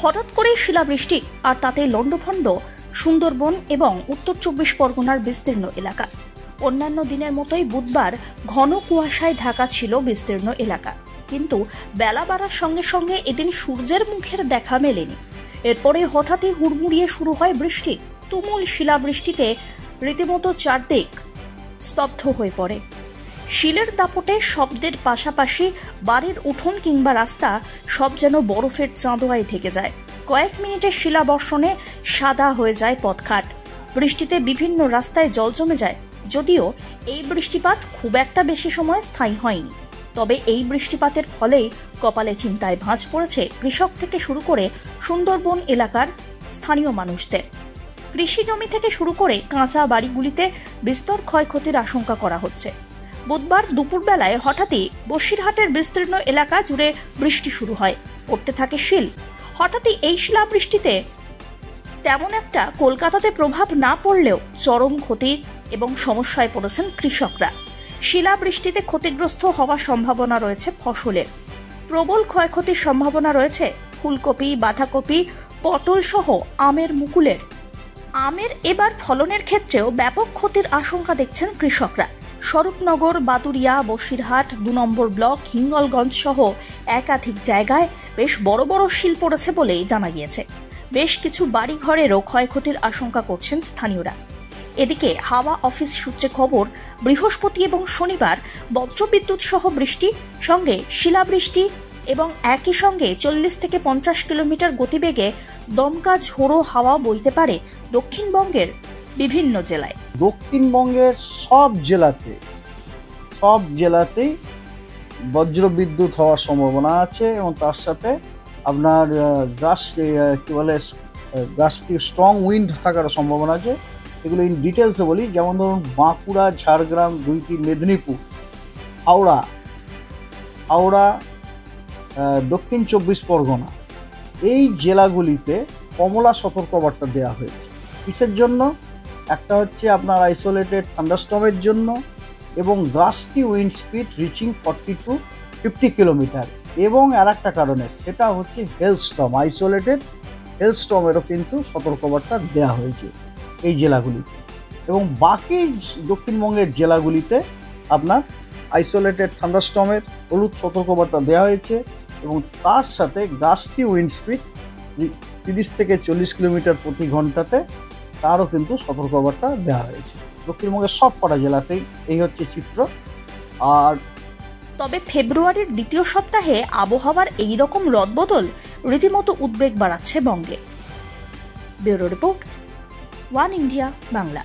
হঠাৎ করেই শিলাবৃষ্টি, আর তাতে লণ্ডভণ্ড সুন্দরবন এবং উত্তর 24 পরগনার বিস্তীর্ণ এলাকা। অন্যান্য দিনের মতোই বুধবার ঘন কুয়াশায় ঢাকা ছিল বিস্তীর্ণ এলাকা, কিন্তু বেলা বাড়ার সঙ্গে সঙ্গে এদিন সূর্যের মুখের দেখা মেলেনি। এরপরে হঠাৎই হুড়মুড়িয়ে শুরু হয় বৃষ্টি। তুমুল শিলাবৃষ্টিতে রীতিমতো চারদিক স্তব্ধ হয়ে পড়ে। শিলের দাপটে শব্দের পাশাপাশি বাড়ির উঠোন কিংবা রাস্তা সব যেন বরফের চাঁদোয়ায় ঢেকে যায়। কয়েক মিনিটের শিলাবর্ষণে সাদা হয়ে যায় পথঘাট। বৃষ্টিতে বিভিন্ন রাস্তায় জল জমে যায়। যদিও এই বৃষ্টিপাত খুব একটা বেশি সময় স্থায়ী হয়নি, তবে এই বৃষ্টিপাতের ফলেই কপালে চিন্তায় ভাঁজ পড়েছে কৃষক থেকে শুরু করে সুন্দরবন এলাকার স্থানীয় মানুষদের। কৃষি জমি থেকে শুরু করে কাঁচা বাড়িগুলিতে বিস্তর ক্ষয়ক্ষতির আশঙ্কা করা হচ্ছে। বুধবার দুপুরবেলায় হঠাৎই বসিরহাটের বিস্তীর্ণ এলাকা জুড়ে বৃষ্টি শুরু হয়, পড়তে থাকে শিল। হঠাৎই এই শিলাবৃষ্টিতে তেমন একটা কলকাতাতে প্রভাব না পড়লেও চরম ক্ষতির এবং সমস্যায় পড়েছেন কৃষকরা। শিলাবৃষ্টিতে ক্ষতিগ্রস্ত হওয়ার সম্ভাবনা রয়েছে ফসলের। প্রবল ক্ষয়ক্ষতির সম্ভাবনা রয়েছে ফুলকপি, বাঁধাকপি, পটল সহ আমের মুকুলের। আমের এবার ফলনের ক্ষেত্রেও ব্যাপক ক্ষতির আশঙ্কা দেখছেন কৃষকরা। স্বরূপনগর, বাতুরিয়া, বসিরহাট 2 নম্বর ব্লক, হিঙ্গলগঞ্জ সহ একাধিক জায়গায় বেশ বড় বড় শিল পড়েছে বলেই জানা গিয়েছে। বেশ কিছু বাড়িঘরেরও ক্ষয়ক্ষতির আশঙ্কা করছেন স্থানীয়রা। এদিকে হাওয়া অফিস সূত্রে খবর, বৃহস্পতি এবং শনিবার বজ্রবিদ্যুৎ সহ বৃষ্টি সঙ্গে শিলাবৃষ্টি এবং একই সঙ্গে 40 থেকে 50 কিলোমিটার গতিবেগে দমকা ঝোড়ো হাওয়া বইতে পারে দক্ষিণবঙ্গের বিভিন্ন জেলায়। দক্ষিণবঙ্গের সব জেলাতেই বজ্রবিদ্যুৎ হওয়ার সম্ভাবনা আছে এবং তার সাথে আপনার গাছটি স্ট্রং উইন্ড থাকার সম্ভাবনা আছে। এগুলো ইন ডিটেলসে বলি, যেমন ধরুন বাঁকুড়া, ঝাড়গ্রাম, 2টি মেদিনীপুর, হাওড়া, দক্ষিণ 24 পরগনা, এই জেলাগুলিতে কমলা সতর্কবার্তা দেওয়া হয়েছে। কিসের জন্য? একটা হচ্ছে আপনার আইসোলেটেড থান্ডারস্টর্মের জন্য এবং গাছটি wind speed reaching 40 to 50 kilometre, এবং আর একটা কারণে সেটা হচ্ছে হেলস্টর্ম, আইসোলেটেড হেলস্টর্মেরও কিন্তু সতর্কবার্তা দেওয়া হয়েছে এই জেলাগুলিতে। এবং বাকি দক্ষিণবঙ্গের জেলাগুলিতে আপনার আইসোলেটেড থান্ডারস্টর্মের হলুদ সতর্কবার্তা দেওয়া হয়েছে এবং তার সাথে গাছটি উইন্ড স্পিড 30 থেকে 40 কিলোমিটার প্রতি ঘন্টাতে তারও কিন্তু সতর্কবার্তা দেওয়া হয়েছে। দক্ষিণবঙ্গের সব কটা জেলাতেই এই হচ্ছে চিত্র। আর তবে ফেব্রুয়ারির দ্বিতীয় সপ্তাহে আবহাওয়ার এই রকম রদবদল রীতিমতো উদ্বেগ বাড়াচ্ছে বঙ্গে। Bureau report, one India Bangla.